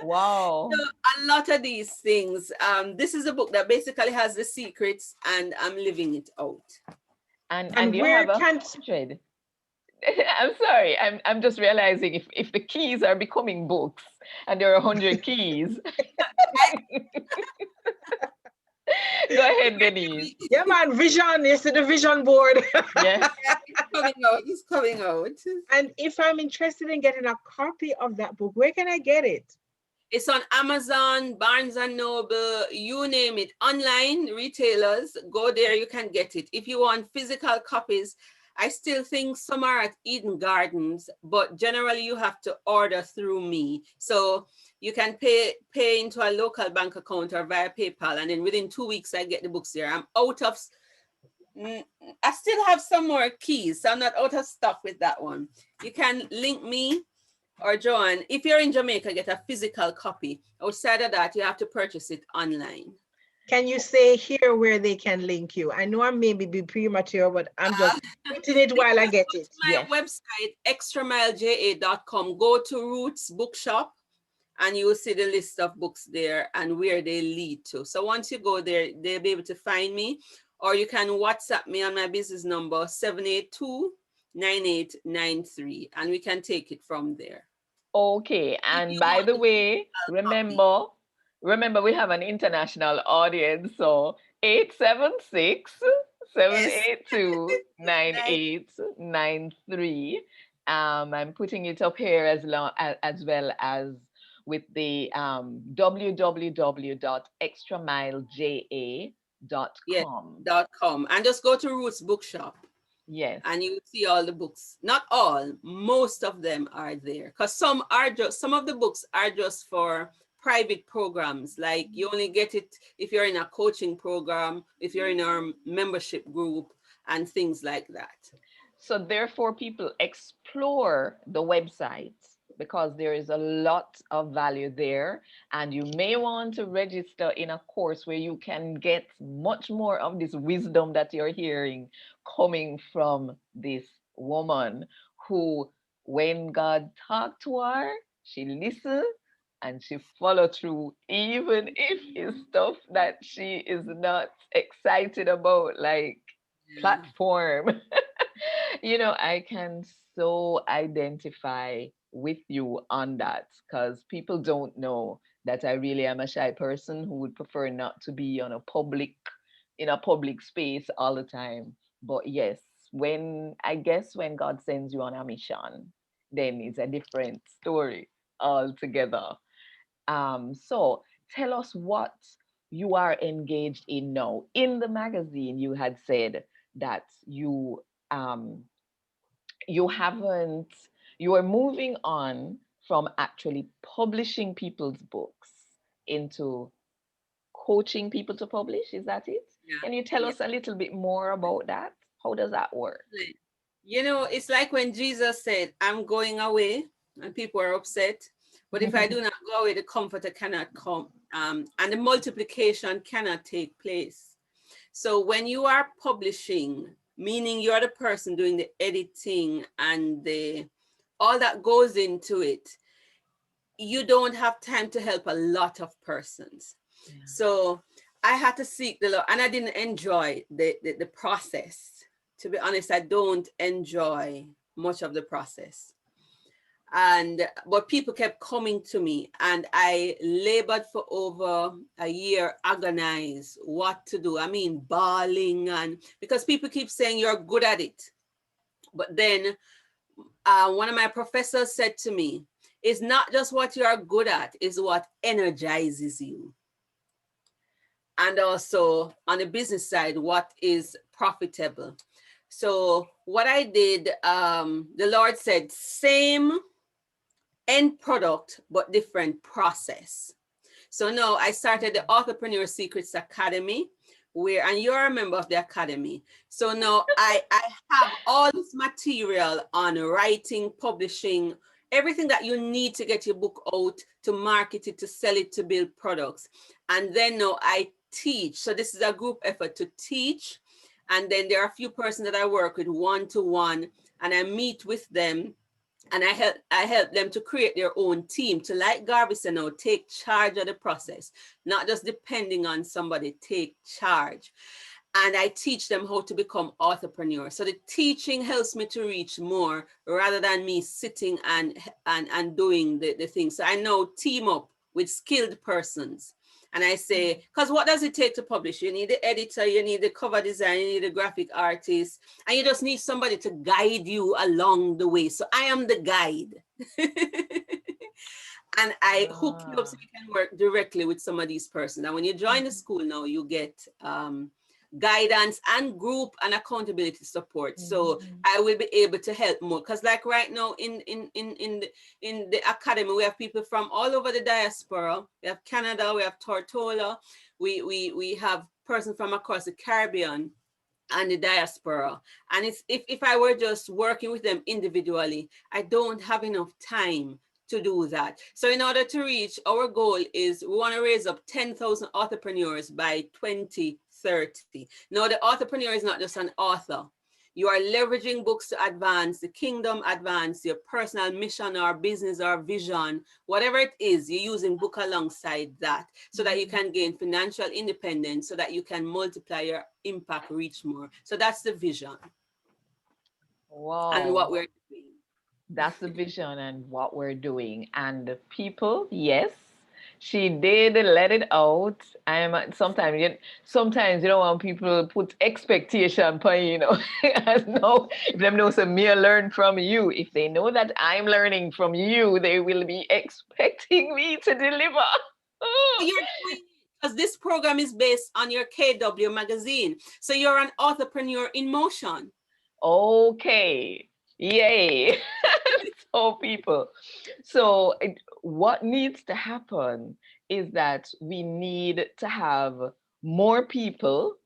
Speaker 3: Wow.
Speaker 4: So a lot of these things, this is a book that basically has the secrets, and I'm living it out.
Speaker 3: And you have 100. I'm sorry, I'm just realizing if the keys are becoming books and there are 100 keys. Go ahead, Denise.
Speaker 2: Yeah, man, vision. You see the vision board.
Speaker 3: Yes.
Speaker 4: It's coming out.
Speaker 2: And if I'm interested in getting a copy of that book, where can I get it?
Speaker 4: It's on Amazon, Barnes & Noble, you name it. Online retailers, go there, you can get it. If you want physical copies, I still think some are at Eden Gardens, but generally you have to order through me. So you can pay into a local bank account or via PayPal, and then within 2 weeks I get the books there. I'm out of, I still have some more keys, so I'm not out of stock with that one. You can link me or Joanne. If you're in Jamaica, get a physical copy. Outside of that, you have to purchase it online.
Speaker 2: Can you say here where they can link you? I know I maybe be premature, but I'm just putting it while I get it.
Speaker 4: My website, extramileja.com. Go to Ruth's Bookshop and you will see the list of books there and where they lead to. So once you go there, they'll be able to find me, or you can WhatsApp me on my business number, 782-9893, and we can take it from there.
Speaker 3: Okay, and by the way, remember we have an international audience, so 876-782-9893. I'm putting it up here as well as with the www.extramileja.com.
Speaker 4: .com, and just go to Ruth's Bookshop.
Speaker 3: Yes.
Speaker 4: And you see all the books. Not all, most of them are there. Because some of the books are just for private programs. Like you only get it if you're in a coaching program, if you're in our membership group and things like that.
Speaker 3: So therefore, people explore the website because there is a lot of value there. And you may want to register in a course where you can get much more of this wisdom that you're hearing coming from this woman who, when God talked to her, she listened and she followed through, even if it's stuff that she is not excited about, like platform. You know, I can so identify with you on that because people don't know that I really am a shy person who would prefer not to be in a public space all the time. But yes, when God sends you on a mission, then it's a different story altogether. So tell us what you are engaged in now. In the magazine, you had said that you are moving on from actually publishing people's books into coaching people to publish. Is that it?
Speaker 4: Yeah.
Speaker 3: Can you tell us a little bit more about that? How does that work?
Speaker 4: You know, it's like when Jesus said, I'm going away, and people are upset. But if I do not go away, the comforter cannot come, and the multiplication cannot take place. So when you are publishing, meaning you're the person doing the editing and all that goes into it, you don't have time to help a lot of persons. Yeah. So I had to seek the Lord, and I didn't enjoy the process. To be honest, I don't enjoy much of the process. But people kept coming to me, and I labored for over a year, agonized what to do. I mean, bawling, and because people keep saying you're good at it. But then one of my professors said to me, it's not just what you are good at, it's what energizes you. And also on the business side, what is profitable. So what I did, the Lord said, same end product, but different process. So now I started the Authorpreneur Secrets Academy, and you're a member of the Academy. So now I have all this material on writing, publishing, everything that you need to get your book out, to market it, to sell it, to build products. And then now I teach. So this is a group effort to teach. And then there are a few persons that I work with one-to-one, and I meet with them, and I help them to create their own team, to, like Garvey said, now take charge of the process, not just depending on somebody, take charge. And I teach them how to become authorpreneurs. So the teaching helps me to reach more rather than me sitting and doing the things. So I now team up with skilled persons. And I say, because what does it take to publish? You need the editor, you need the cover design, you need the graphic artist, and you just need somebody to guide you along the way. So I am the guide. And I hook you up so you can work directly with some of these persons. And when you join the school now, you get guidance and group and accountability support. So I will be able to help more. Because like right now in the academy, we have people from all over the diaspora. We have Canada, we have Tortola, we have persons from across the Caribbean and the diaspora. And it's if I were just working with them individually, I don't have enough time to do that. So in order to reach, our goal is we want to raise up 10,000 entrepreneurs by 2030. Now, the entrepreneur is not just an author. You are leveraging books to advance the kingdom, advance your personal mission or business or vision, whatever it is, you're using book alongside that so that you can gain financial independence, so that you can multiply your impact, reach more. So that's the vision and what
Speaker 3: Wow.
Speaker 4: we're doing.
Speaker 3: That's the vision and what we're doing. And the people, yes, she did let it out. I'm sometimes when people put expectation for as no, if them know some me learn from you. If they know that I'm learning from you, they will be expecting me to deliver.
Speaker 4: You're doing because this program is based on your KW magazine. So you're an entrepreneur in motion.
Speaker 3: Okay. Yay. So people. So what needs to happen is that we need to have more people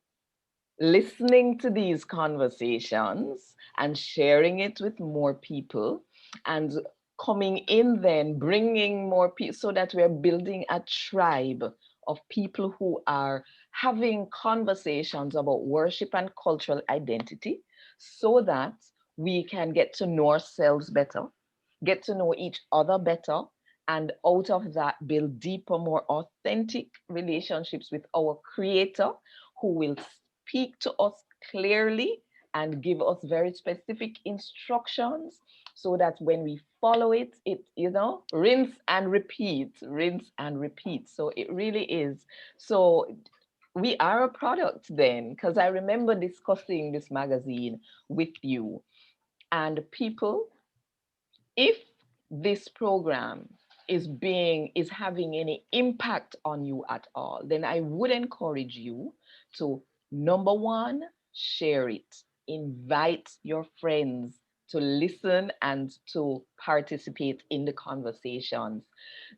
Speaker 3: listening to these conversations and sharing it with more people, and coming in then bringing more people, so that we're building a tribe of people who are having conversations about worship and cultural identity, so that we can get to know ourselves better, get to know each other better, and out of that build deeper, more authentic relationships with our creator, who will speak to us clearly and give us very specific instructions, so that when we follow it, rinse and repeat, rinse and repeat. So it really is. So we are a product then, because I remember discussing this magazine with you, and people, if this program is having any impact on you at all, then I would encourage you to, number one, share it. Invite your friends to listen and to participate in the conversations.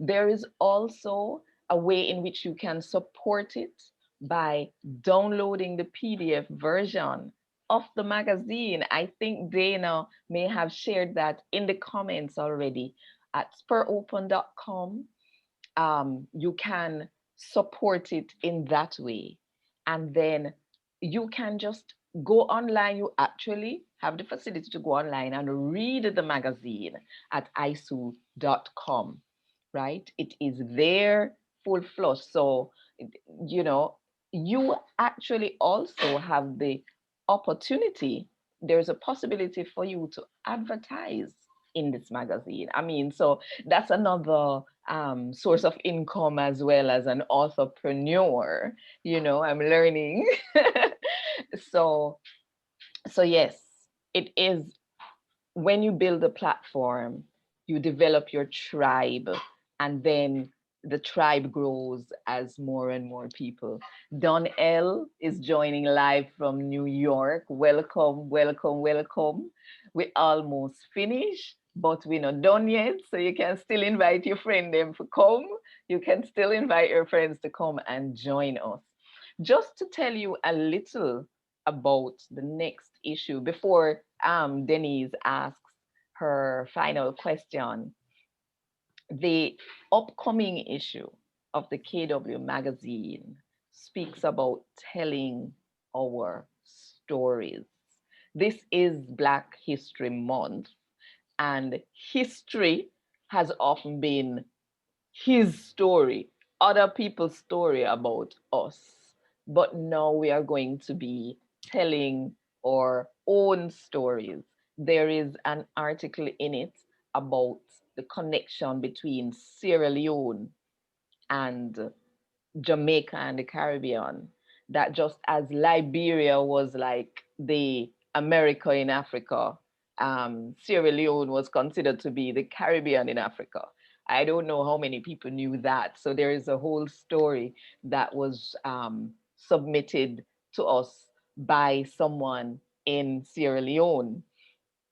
Speaker 3: There is also a way in which you can support it by downloading the PDF version of the magazine. I think Dana may have shared that in the comments already. At SpurOpen.com, you can support it in that way. And then you can just go online. You actually have the facility to go online and read the magazine at isu.com, right? It is there full flush. So, you know, you actually also have the opportunity, there's a possibility for you to advertise in this magazine. I mean, so that's another source of income as well as an authorpreneur. I'm learning. so so yes, it is, when you build a platform, you develop your tribe, and then the tribe grows as more and more people. Don L is joining live from New York. Welcome, welcome, welcome. We almost finished, but we're not done yet. So you can still invite your friend them to come. You can still invite your friends to come and join us. Just to tell you a little about the next issue before Denise asks her final question. The upcoming issue of the KW magazine speaks about telling our stories. This is Black History Month, and history has often been his story, other people's story about us. But now we are going to be telling our own stories. There is an article in it about the connection between Sierra Leone and Jamaica and the Caribbean, that just as Liberia was like the America in Africa, Sierra Leone was considered to be the Caribbean in Africa. I don't know how many people knew that. So there is a whole story that was submitted to us by someone in Sierra Leone.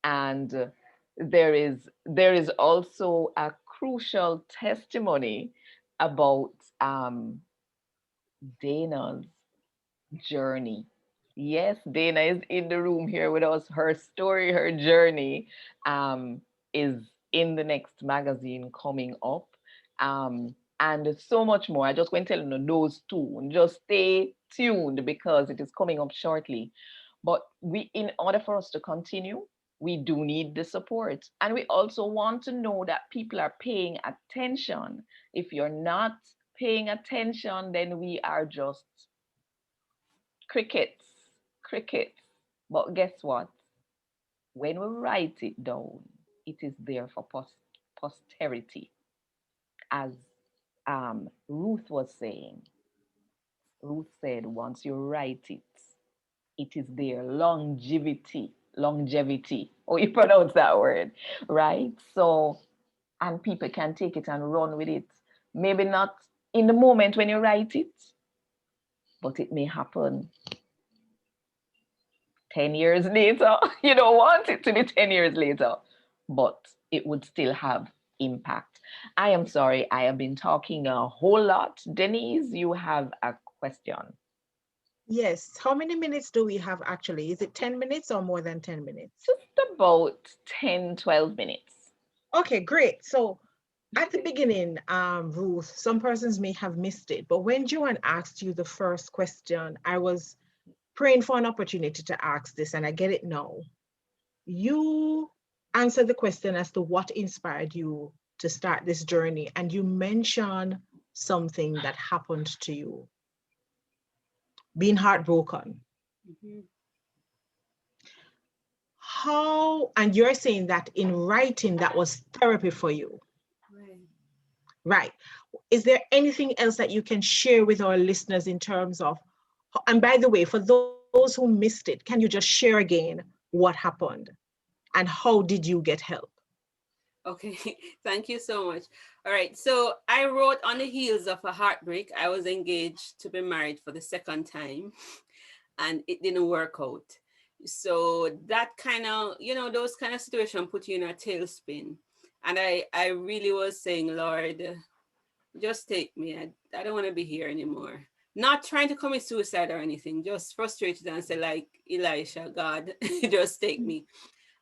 Speaker 3: And there is also a crucial testimony about Dana's journey. Yes, Dana is in the room here with us. Her story, her journey, is in the next magazine coming up. And so much more. I just want to tell you those two. Just stay tuned because it is coming up shortly. But in order for us to continue, we do need the support. And we also want to know that people are paying attention. If you're not paying attention, then we are just crickets, crickets. But guess what? When we write it down, it is there for posterity. As Ruth was saying, Ruth said, once you write it, it is there. Longevity. Oh, you pronounce that word, right? So, and people can take it and run with it. Maybe not in the moment when you write it, but it may happen 10 years later. You don't want it to be 10 years later, but it would still have impact. I am sorry, I have been talking a whole lot. Denise, you have a question.
Speaker 2: Yes. How many minutes do we have actually? Is it 10 minutes or more than 10 minutes?
Speaker 3: Just about 10, 12 minutes.
Speaker 2: Okay, great. So at the beginning, Ruth, some persons may have missed it, but when Joanne asked you the first question, I was praying for an opportunity to ask this, and I get it now. You answered the question as to what inspired you to start this journey, and you mentioned something that happened to you, being heartbroken.
Speaker 4: Mm-hmm.
Speaker 2: How, and you're saying that in writing, that was therapy for you.
Speaker 4: Right.
Speaker 2: Right. Is there anything else that you can share with our listeners in terms of, and by the way, for those who missed it, can you just share again what happened and how did you get help?
Speaker 4: Okay, thank you so much. All right, so I wrote on the heels of a heartbreak. I was engaged to be married for the second time, and it didn't work out. So that kind of, those kind of situation put you in a tailspin. And I really was saying, Lord, just take me. I don't want to be here anymore. Not trying to commit suicide or anything, just frustrated and say, like Elisha, God, just take me.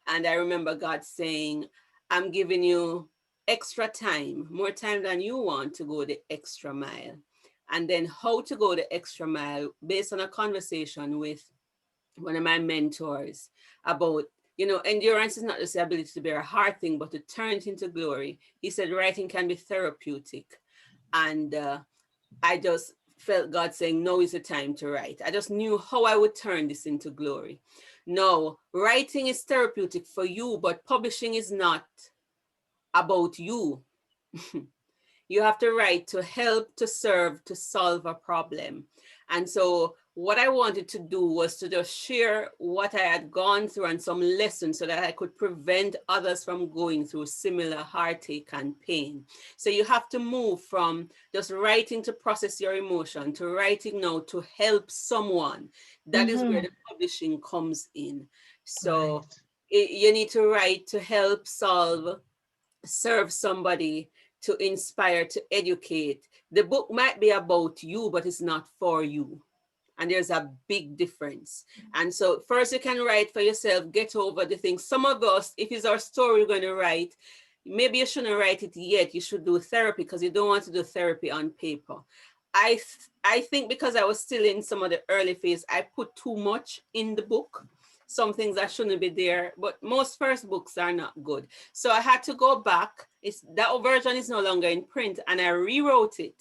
Speaker 4: And I remember God saying, I'm giving you extra time, more time than you want to go the extra mile. And then how to go the extra mile based on a conversation with one of my mentors about, endurance is not just the ability to bear a hard thing, but to turn it into glory. He said writing can be therapeutic. And I just felt God saying, now is the time to write. I just knew how I would turn this into glory. No, writing is therapeutic for you, but publishing is not about you. You have to write to help, to serve, to solve a problem. And so what I wanted to do was to just share what I had gone through and some lessons so that I could prevent others from going through similar heartache and pain. So you have to move from just writing to process your emotion to writing now to help someone. That is where the publishing comes in. So you need to write to help, solve, serve somebody, to inspire, to educate. The book might be about you, but it's not for you. And there's a big difference. And so first you can write for yourself, get over the things. Some of us, if it's our story we're going to write, maybe you shouldn't write it yet. You should do therapy because you don't want to do therapy on paper. I think because I was still in some of the early phase, I put too much in the book. Some things that shouldn't be there, but most first books are not good. So I had to go back. That version is no longer in print, and I rewrote it.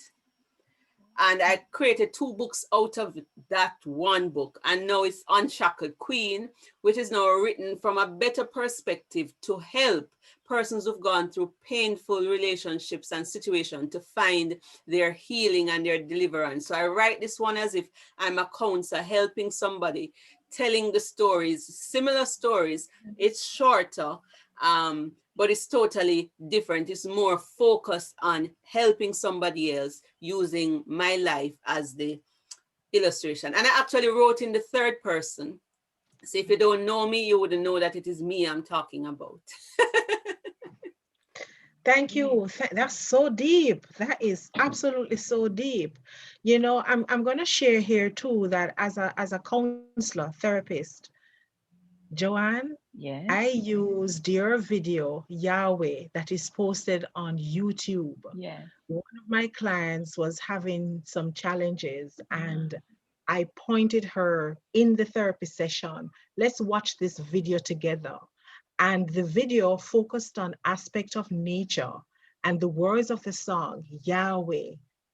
Speaker 4: And I created 2 books out of that one book. And now it's Unshackled Queen, which is now written from a better perspective to help persons who've gone through painful relationships and situations to find their healing and their deliverance. So I write this one as if I'm a counselor helping somebody, telling the stories, similar stories. It's shorter, but it's totally different. It's more focused on helping somebody else using my life as the illustration. And I actually wrote in the third person. So if you don't know me, you wouldn't know that it is me I'm talking about.
Speaker 2: Thank you. That's so deep. That is absolutely so deep. I'm going to share here too that as a counselor, therapist, Joanne,
Speaker 3: Yes.
Speaker 2: I used your video, Yahweh, that is posted on YouTube.
Speaker 3: Yes.
Speaker 2: One of my clients was having some challenges, and I pointed her in the therapy session, let's watch this video together. And the video focused on aspect of nature and the words of the song, Yahweh,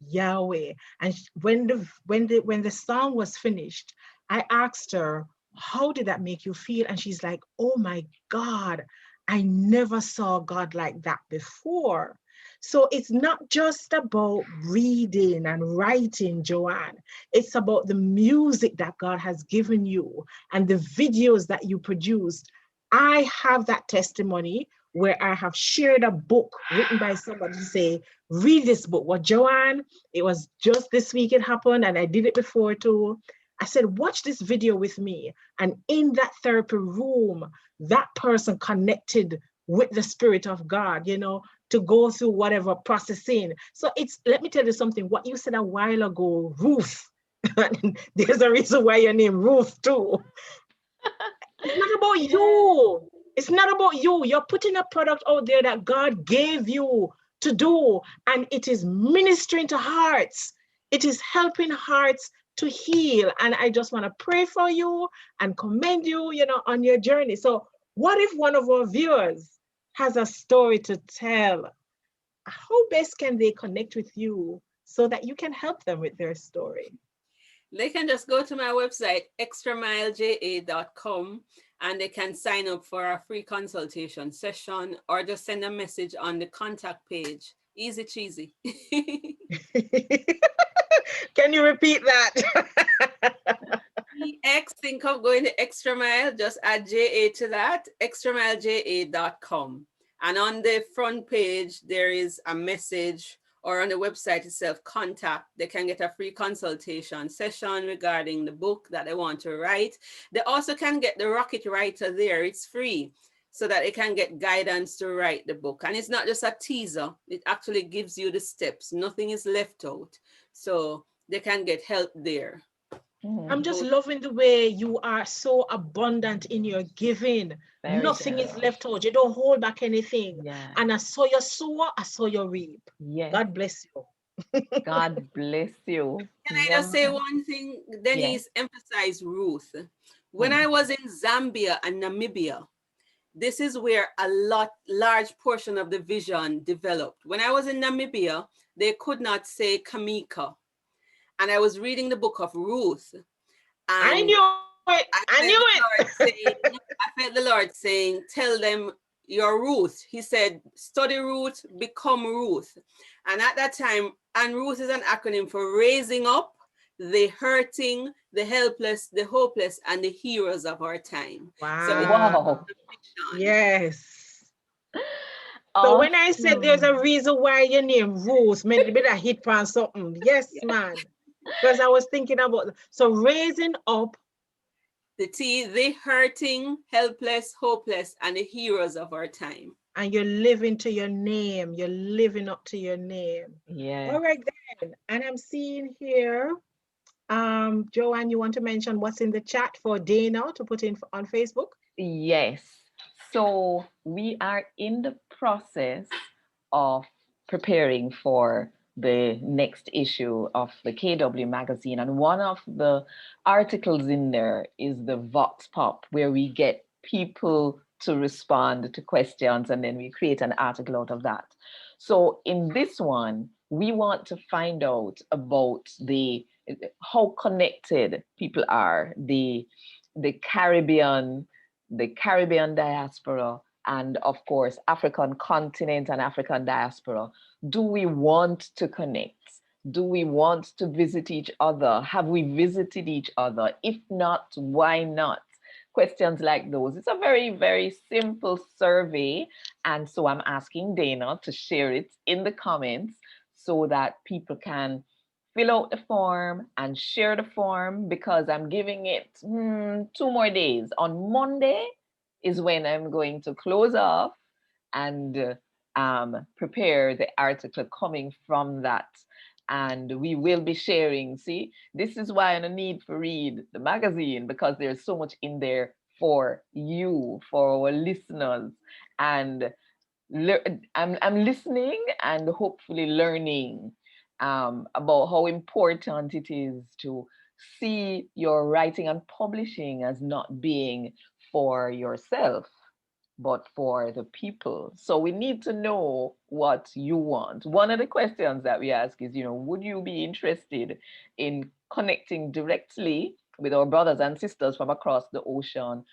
Speaker 2: Yahweh. And when the song was finished, I asked her, how did that make you feel? And she's like, oh my God, I never saw God like that before. So it's not just about reading and writing, Joanne. It's about the music that God has given you and the videos that you produced. I have that testimony where I have shared a book written by somebody to say, read this book. Well, Joanne, it was just this week it happened, and I did it before too. I said, watch this video with me. And in that therapy room, that person connected with the Spirit of God, to go through whatever processing. So let me tell you something, what you said a while ago, Ruth, there's a reason why your name Ruth too. It's not about you. It's not about you. You're putting a product out there that God gave you to do, and it is ministering to hearts. It is helping hearts to heal. And I just want to pray for you and commend you, on your journey. So what if one of our viewers has a story to tell? How best can they connect with you so that you can help them with their story?
Speaker 4: They can just go to my website, extramileja.com, and they can sign up for a free consultation session or just send a message on the contact page. Easy cheesy.
Speaker 2: Can you repeat that?
Speaker 4: Think of going the extra mile, just add JA to that, extramileja.com. And on the front page, there is a message, or on the website itself, contact. They can get a free consultation session regarding the book that they want to write. They also can get the Rocket Writer there. It's free, so that they can get guidance to write the book. And it's not just a teaser. It actually gives you the steps. Nothing is left out. So they can get help there.
Speaker 2: I'm just loving the way you are so abundant in your giving. Nothing is left out. You don't hold back anything.
Speaker 3: Yeah.
Speaker 2: And I saw your sower, I saw your reap.
Speaker 3: Yes.
Speaker 2: God bless you.
Speaker 3: God bless you.
Speaker 4: Can I just say one thing? Denise emphasized Ruth. When I was in Zambia and Namibia, this is where a large portion of the vision developed. When I was in Namibia, they could not say Kamika. And I was reading the book of Ruth. And
Speaker 2: I knew it. I knew
Speaker 4: it. I felt the Lord saying, tell them you're Ruth. He said, study Ruth, become Ruth. And at that time, and Ruth is an acronym for raising up the hurting, the helpless, the hopeless, and the heroes of our time.
Speaker 2: Wow. Yes. So when I said there's a reason why your name Ruth, maybe a hit on something. Yes, man. Because I was thinking about, so raising up
Speaker 4: the hurting, helpless, hopeless, and the heroes of our time.
Speaker 2: And you're living to your name. You're living up to your name.
Speaker 3: Yeah.
Speaker 2: All right then. And I'm seeing here, Joanne, you want to mention what's in the chat for Dana to put in on Facebook?
Speaker 3: Yes. So we are in the process of preparing for the next issue of the KW magazine. And one of the articles in there is the Vox Pop, where we get people to respond to questions, and then we create an article out of that. So in this one, we want to find out about how connected people are, the Caribbean diaspora, and of course, African continent and African diaspora. Do we want to connect? Do we want to visit each other? Have we visited each other? If not, why not? Questions like those. It's a very, very simple survey. And so I'm asking Dana to share it in the comments so that people can fill out the form and share the form, because I'm giving it 2 more days. On Monday is when I'm going to close off and prepare the article coming from that. And we will be sharing. See, this is why I need to read the magazine, because there's so much in there for you, for our listeners. And I'm listening and hopefully learning about how important it is to see your writing and publishing as not being for yourself, but for the people. So we need to know what you want. One of the questions that we ask is, would you be interested in connecting directly with our brothers and sisters from across the ocean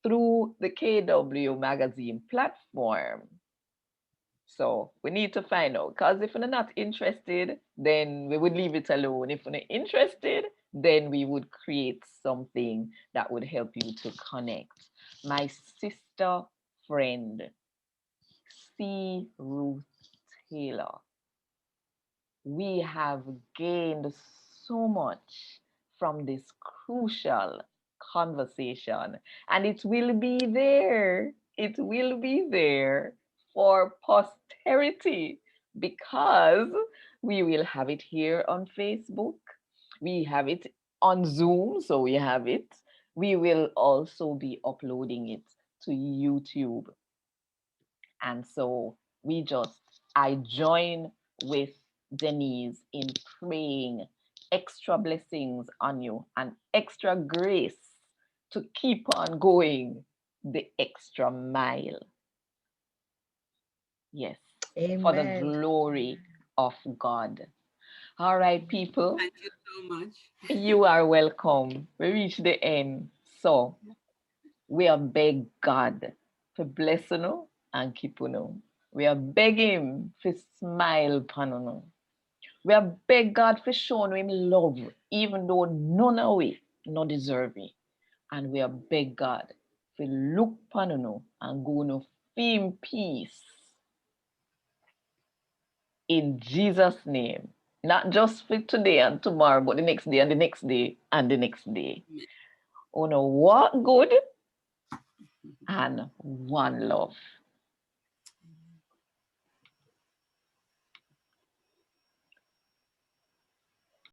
Speaker 3: through the KW Magazine platform? So we need to find out, because if you're not interested, then we would leave it alone. If you're interested, then we would create something that would help you to connect. My sister friend, C. Ruth Taylor, we have gained so much from this crucial conversation, and it will be there. It will be there for posterity, because we will have it here on Facebook. We have it on Zoom, so we have it. We will also be uploading it to YouTube. And so I join with Denise in praying extra blessings on you and extra grace to keep on going the extra mile. Yes, for the
Speaker 2: Amen.
Speaker 3: glory of God. All right, people,
Speaker 4: Thank you so much.
Speaker 3: you are welcome. We reach the end. So we are beg God to bless you and keep you. We are begging him to smile upon you. We are beg God for showing him love, even though none of we not deserve it. And we are beg God to look upon you and go no feel peace. In Jesus' name. Not just for today and tomorrow, but the next day and the next day and the next day. Oh no, what good and one love.